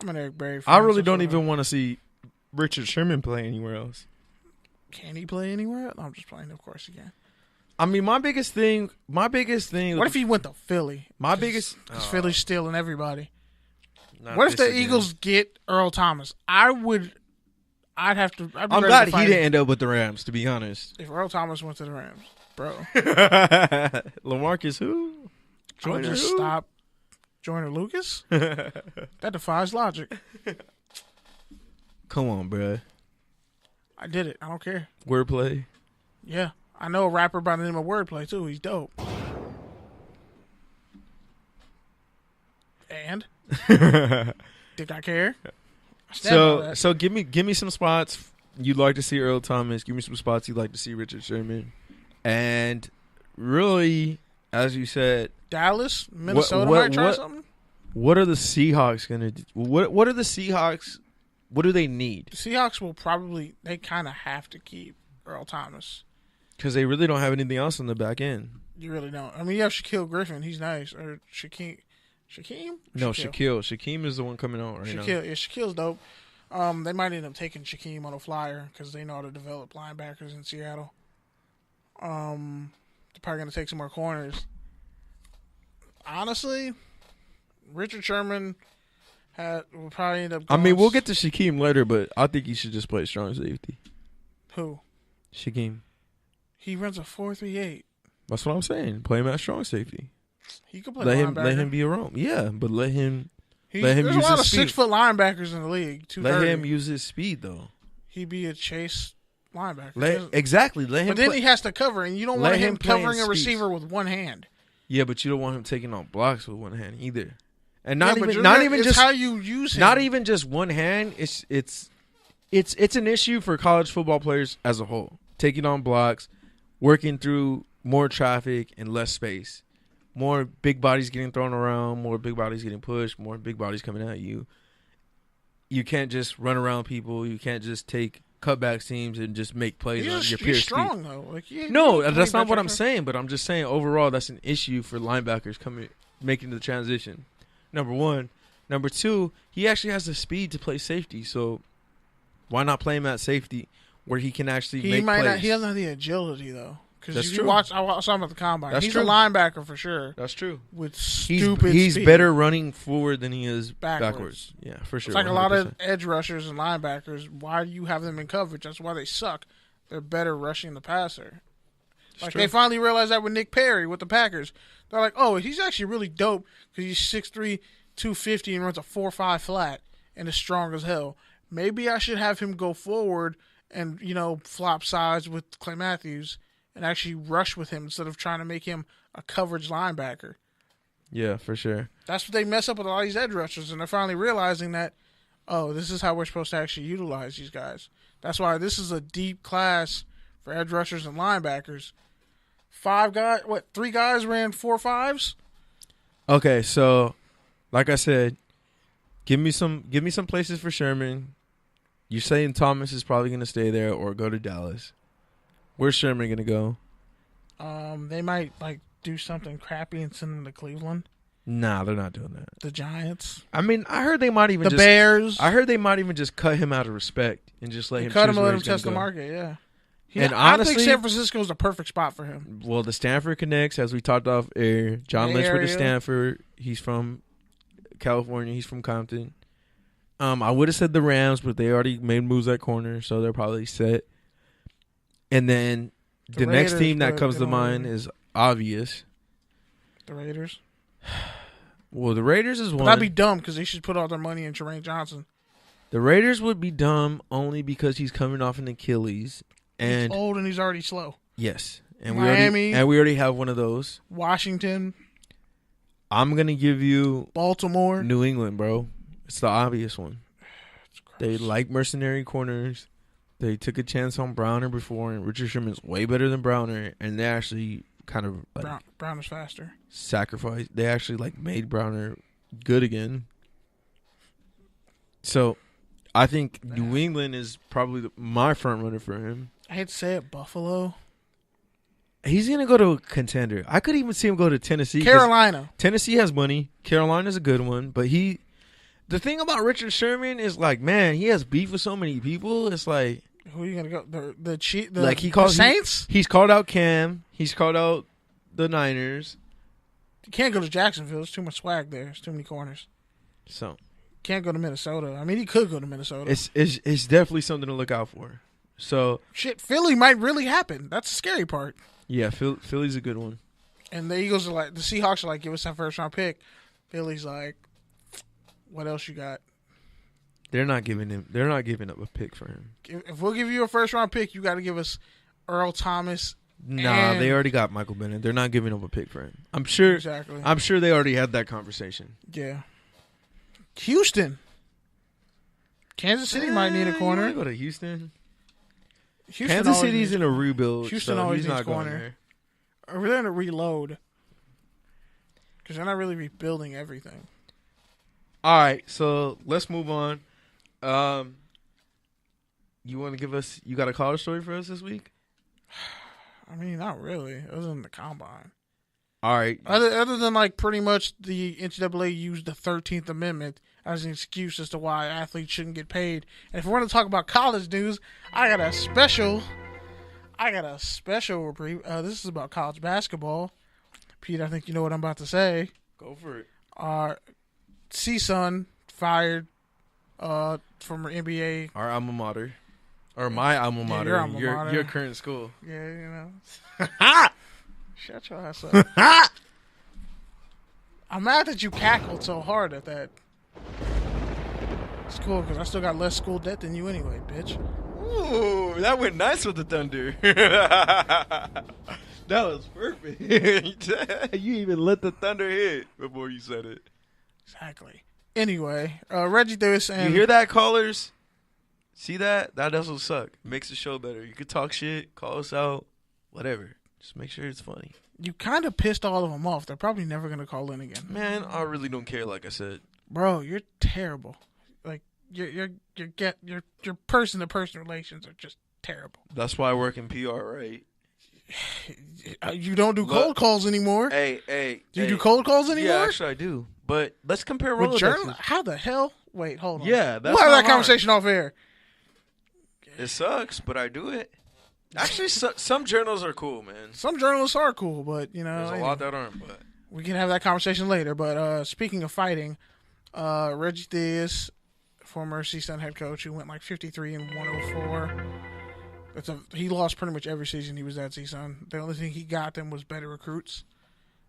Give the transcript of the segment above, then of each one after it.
I'm an Eric Berry fan. I really don't even want to see Richard Sherman play anywhere else. Can he play anywhere? I'm just playing. Of course he can. I mean, my biggest thing. What if he went to Philly? Because Philly's stealing everybody. What if the Eagles get Earl Thomas? I'm glad he didn't end up with the Rams, to be honest. If Earl Thomas went to the Rams, bro. LaMarcus who? Stop. Joyner Lucas? That defies logic. Come on, bro. I did it. I don't care. Wordplay. Yeah. I know a rapper by the name of Wordplay, too. He's dope. And? Did I care? So give me some spots you'd like to see Earl Thomas. Give me some spots you'd like to see Richard Sherman. And really, as you said, Dallas, Minnesota might try something. What are the Seahawks going to do? What are the Seahawks? What do they need? The Seahawks will probably, they kind of have to keep Earl Thomas. Because they really don't have anything else on the back end. You really don't. I mean, you have Shaquille Griffin. He's nice. Or Shaquem? No, Shaquille. Shaquem is the one coming out right now. Yeah, Shaquille's dope. They might end up taking Shaquem on a flyer because they know how to develop linebackers in Seattle. They're probably going to take some more corners. Honestly, Richard Sherman will probably end up going. I mean, we'll get to Shaquem later, but I think he should just play strong safety. Who? Shaquem. He runs a 4.38. That's what I'm saying. Play him at strong safety. He could play linebacker. Let him be around. Yeah, but let him use his speed. There's a lot of 6-foot linebackers in the league. Let him use his speed, though. He'd be a chase linebacker. Exactly. Let him. But then he has to cover, and you don't want him covering a receiver with one hand. Yeah, but you don't want him taking on blocks with one hand either. And not even it's just how you use him. Not even just one hand. It's an issue for college football players as a whole. Taking on blocks, working through more traffic and less space. More big bodies getting thrown around, more big bodies getting pushed, more big bodies coming at you. You can't just run around people. You can't just take cutback teams and just make plays on your pure speed. He's strong, though. No, that's not what I'm saying, but I'm just saying overall that's an issue for linebackers making the transition. Number one. Number two, he actually has the speed to play safety, so why not play him at safety where he can actually make plays? He doesn't have the agility, though. That's true. I saw him at the combine. He's a linebacker for sure. That's true. With stupid he's speed. better running forward than he is backwards. Yeah, for sure. It's like 100%. A lot of edge rushers and linebackers. Why do you have them in coverage? That's why they suck. They're better rushing the passer. They finally realized that with Nick Perry with the Packers. They're like, oh, he's actually really dope because he's 6'3", 250 and runs a 4.5 flat and is strong as hell. Maybe I should have him go forward and, flop sides with Clay Matthews and actually rush with him instead of trying to make him a coverage linebacker. Yeah, for sure. That's what they mess up with all these edge rushers, and they're finally realizing that, oh, this is how we're supposed to actually utilize these guys. That's why this is a deep class for edge rushers and linebackers. 3 guys ran 4.5s? Okay, so like I said, give me some places for Sherman. You're saying Thomas is probably going to stay there or go to Dallas. Where's Sherman going to go? They might do something crappy and send him to Cleveland. Nah, they're not doing that. The Giants. I mean, I heard they might even Bears. I heard they might even just cut him out of respect and just let him cut him and let him test the market. Yeah. And honestly, I think San Francisco is the perfect spot for him. Well, the Stanford connects, as we talked off air. John Lynch went to Stanford. He's from California. He's from Compton. I would have said the Rams, but they already made moves at corner, so they're probably set. And then the next team that comes to mind is obvious. The Raiders. Well, the Raiders is one. But that'd be dumb because they should put all their money in Jermaine Johnson. The Raiders would be dumb only because he's coming off an Achilles. And he's old and he's already slow. Yes. And Miami. We already have one of those. Washington. I'm going to give you Baltimore. New England, bro. It's the obvious one. They like mercenary corners. They took a chance on Browner before, and Richard Sherman's way better than Browner, and they actually kind of Browner's faster. Sacrificed. They actually made Browner good again. So, I think New England is probably my front runner for him. I hate to say it, Buffalo. He's going to go to a contender. I could even see him go to Tennessee. Carolina. Tennessee has money. Carolina's a good one, but The thing about Richard Sherman is like, man, he has beef with so many people. It's like, who are you gonna go? The like he calls the Saints. He's called out Cam. He's called out the Niners. You can't go to Jacksonville. There's too much swag there. There's too many corners. So can't go to Minnesota. I mean, he could go to Minnesota. It's definitely something to look out for. So shit, Philly might really happen. That's the scary part. Yeah, Philly's a good one. And the Eagles are like, the Seahawks are like, give us that first round pick. Philly's like, what else you got? They're not giving up a pick for him. If we'll give you a first round pick, you got to give us Earl Thomas. Nah, they already got Michael Bennett. They're not giving up a pick for him. I'm sure. Exactly. I'm sure they already had that conversation. Yeah. Houston. Kansas City might need a corner. You go to Houston. Kansas City's in a rebuild. Houston so always he's needs not going corner. there. Or they're in a reload. Because they're not really rebuilding everything. All right, so let's move on. You want to give us? You got a college story for us this week? I mean, not really. Other than the combine. All right. Other than like pretty much the NCAA used the 13th Amendment as an excuse as to why athletes shouldn't get paid. And if we want to talk about college news, I got a special reprieve. This is about college basketball. Pete, I think you know what I'm about to say. Go for it. CSUN fired from her NBA. Our alma mater. Or my alma mater. Your alma mater. Your current school. Yeah, you know. Shut your ass up. I'm mad that you cackled so hard at that. It's cool because I still got less school debt than you anyway, bitch. Ooh, that went nice with the thunder. That was perfect. You even let the thunder hit before you said it. Exactly. Anyway, Reggie Davis and... You hear that, callers? See that? That doesn't suck. Makes the show better. You could talk shit, call us out, whatever. Just make sure it's funny. You kind of pissed all of them off. They're probably never going to call in again. Man, I really don't care, like I said. Bro, you're terrible. Like, your person-to-person relations are just terrible. That's why I work in PR, right? You don't do cold calls anymore. Hey. Do you do cold calls anymore? Yeah, actually I do. But let's compare Rolodexes. How the hell? Wait, hold on. Yeah, that's we'll have that hard. Conversation off air. It sucks, but I do it. Actually, some journals are cool, man. Some journalists are cool, but, you know. There's a lot that aren't, but. We can have that conversation later. But speaking of fighting, Reggie Diaz, former CSUN head coach, who went like 53 and 104. He lost pretty much every season he was at CSUN. The only thing he got them was better recruits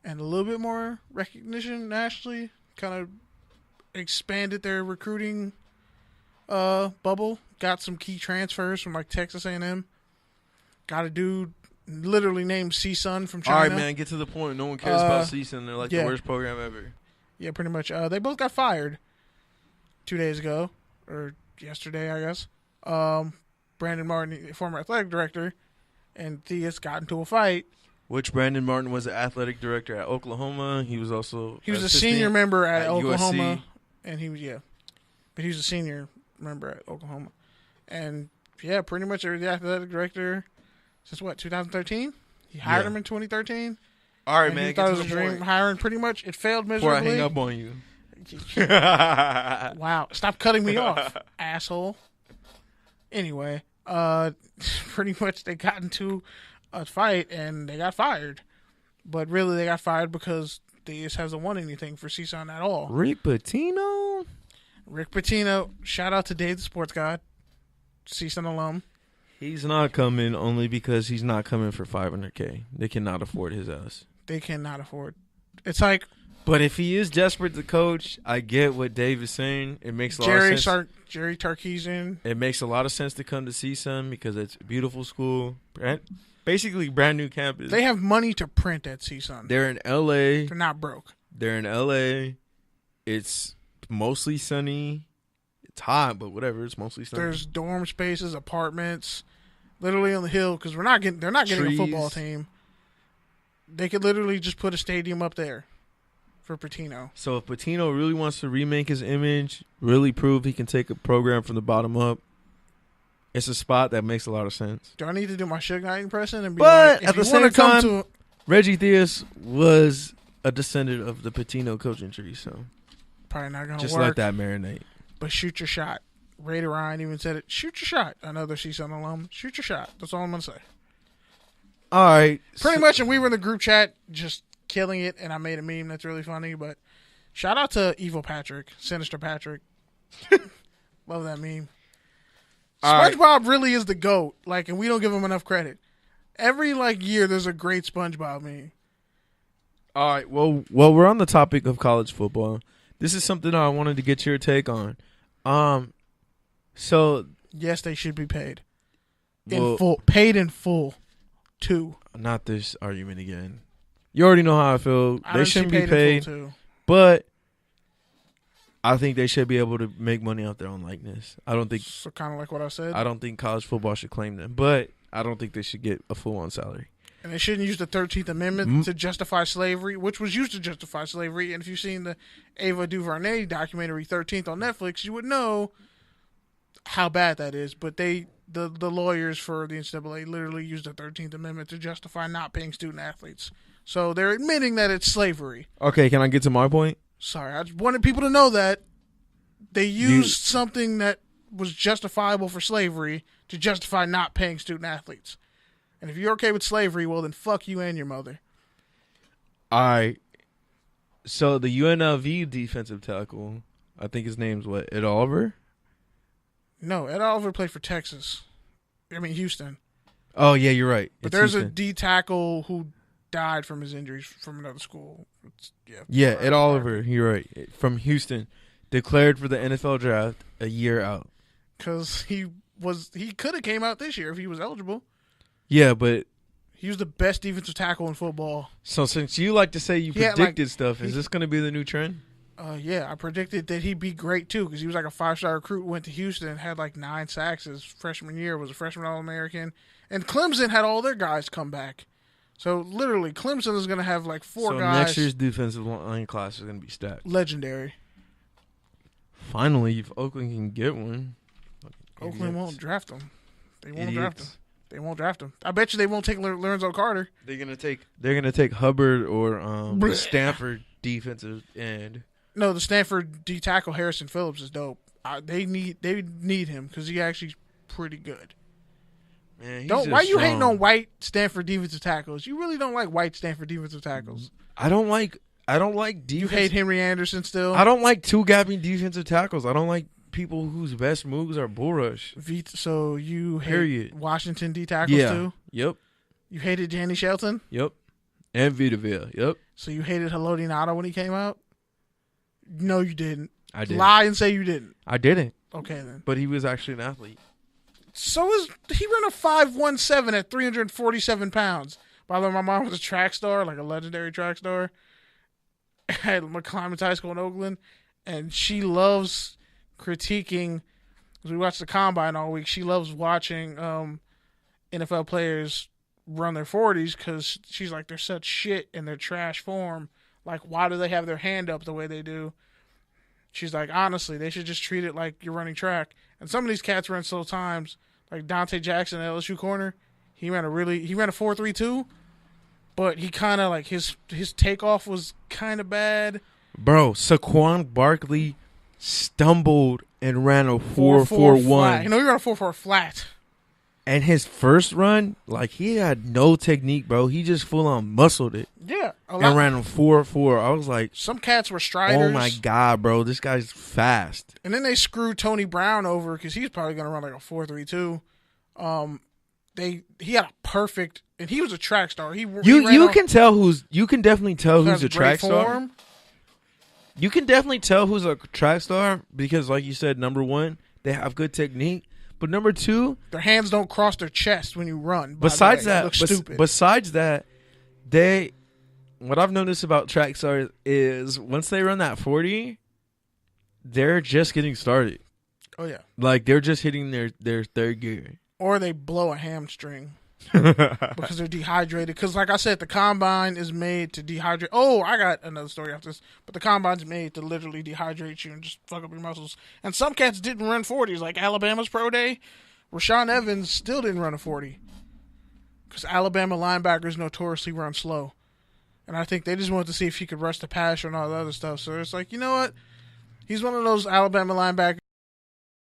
and a little bit more recognition nationally. Kind of expanded their recruiting bubble. Got some key transfers from like Texas A&M. Got a dude literally named CSUN from China. All right, man, get to the point. No one cares about CSUN. They're like the worst program ever. Yeah, pretty much. They both got fired 2 days ago, or yesterday, I guess. Brandon Martin, former athletic director, and Diaz got into a fight. Which Brandon Martin was the athletic director at Oklahoma. He was also a senior member at Oklahoma, USC. And he was a senior member at Oklahoma, and yeah, pretty much the athletic director since 2013. He hired him in 2013. All right, man. He thought it was a dream hiring. Pretty much, it failed miserably. Before I hang up on you. Wow! Stop cutting me off, asshole. Anyway, pretty much they got into a fight and they got fired. But really, they got fired because Diaz hasn't won anything for CSUN at all. Rick Pitino, shout out to Dave the Sports God, CSUN alum. He's not coming only because he's not coming for $500K. They cannot afford his ass. They cannot afford. It's like. But if he is desperate to coach, I get what Dave is saying. It makes a lot of sense. Jerry Tarkisian. It makes a lot of sense to come to CSUN because it's a beautiful school. Basically, brand new campus. They have money to print at CSUN. They're in LA. They're not broke. They're in LA. It's mostly sunny. It's hot, but whatever. It's mostly sunny. There's dorm spaces, apartments, literally on the hill because they're not getting a football team. They could literally just put a stadium up there for Pitino. So if Pitino really wants to remake his image, really prove he can take a program from the bottom up, it's a spot that makes a lot of sense. Do I need to do my Suge Knight impression? And be but like, at the same time, Reggie Diaz was a descendant of the Pitino coaching tree, so. probably not going to work. Just let that marinate. But shoot your shot. Raider Ryan even said it. Shoot your shot. Another CSUN alum. Shoot your shot. That's all I'm going to say. All right. Pretty much, and we were in the group chat just killing it, and I made a meme that's really funny. But shout out to Evil Patrick, Sinister Patrick. Love that meme. SpongeBob really is the GOAT, like, and we don't give him enough credit. Every year, there's a great SpongeBob meme. All right. Well, we're on the topic of college football. This is something I wanted to get your take on. So yes, they should be paid in full. Paid in full, too. Not this argument again. You already know how I feel. They shouldn't be paid, too. But I think they should be able to make money off their own likeness. I don't think so. Kind of like what I said. I don't think college football should claim them, but I don't think they should get a full-on salary. And they shouldn't use the 13th Amendment to justify slavery, which was used to justify slavery. And if you've seen the Ava DuVernay documentary 13th on Netflix, you would know how bad that is. But the lawyers for the NCAA literally used the 13th Amendment to justify not paying student athletes. So they're admitting that it's slavery. Okay, can I get to my point? Sorry, I just wanted people to know that they used something that was justifiable for slavery to justify not paying student athletes. And if you're okay with slavery, well, then fuck you and your mother. All right. So the UNLV defensive tackle, I think his name's what, Ed Oliver? No, Ed Oliver played for Texas. I mean, Houston. Oh, yeah, you're right. But there's a D tackle who died from his injuries from another school. Yeah, Ed Oliver, you're right. From Houston, declared for the NFL draft a year out. Because he could have came out this year if he was eligible. Yeah, but he was the best defensive tackle in football. So since you like to say you predicted stuff, is this going to be the new trend? Yeah, I predicted that he'd be great too because he was like a 5-star recruit, went to Houston, and had 9 sacks his freshman year, was a freshman All-American. And Clemson had all their guys come back. So literally, Clemson is going to have 4 guys. So next year's defensive line class is going to be stacked. Legendary. Finally, if Oakland can get one. Oakland won't draft them. They won't draft them. They won't draft him. I bet you they won't take Lorenzo Carter. They're gonna take Hubbard or the Stanford defensive end. No, the Stanford D tackle Harrison Phillips is dope. They need him because he's actually pretty good. Man, why you hating on white Stanford defensive tackles? You really don't like white Stanford defensive tackles. I don't like defense. You hate Henry Anderson still. I don't like two-gapping defensive tackles. I don't like people whose best moves are bull rush. So you hate Washington D tackles too? Yep. You hated Danny Shelton? Yep. And Vitaville. Yep. So you hated Haloti Ngata when he came out? No, you didn't. I did. Lie and say you didn't. I didn't. Okay then. But he was actually an athlete. So he ran a 5.17 at 347 pounds. By the way, my mom was a track star, a legendary track star at McClymonds High School in Oakland, and she loves critiquing. Because we watch the combine all week, she loves watching NFL players run their 40s because she's like, they're such shit in their trash form. Why do they have their hand up the way they do? She's like, honestly, they should just treat it like you're running track. And some of these cats run slow times, like Dante Jackson at LSU corner. He ran a 4.32, but he kind of his takeoff was kind of bad. Bro, Saquon Barkley stumbled and ran a 4.41. He ran a 4.4 flat. And his first run, he had no technique, bro. He just full on muscled it. Yeah. And ran a 4.4. I was like, some cats were striders. Oh my God, bro. This guy's fast. And then they screwed Tony Brown over because he's probably going to run a 4.32. He had a perfect, and he was a track star. You can definitely tell who's a track star. You can definitely tell who's a track star because, like you said, number one, they have good technique. But number two, their hands don't cross their chest when you run. Besides that, what I've noticed about track stars is once they run that 40, they're just getting started. Oh yeah, they're just hitting their third gear, or they blow a hamstring because they're dehydrated. Because like I said, the combine is made to dehydrate. Oh, I got another story after this, but the combine's made to literally dehydrate you and just fuck up your muscles. And some cats didn't run 40s, like Alabama's pro day. Rashaan Evans still didn't run a 40 because Alabama linebackers notoriously run slow. And I think they just wanted to see if he could rush the passer and all the other stuff. So it's like, you know what? He's one of those Alabama linebackers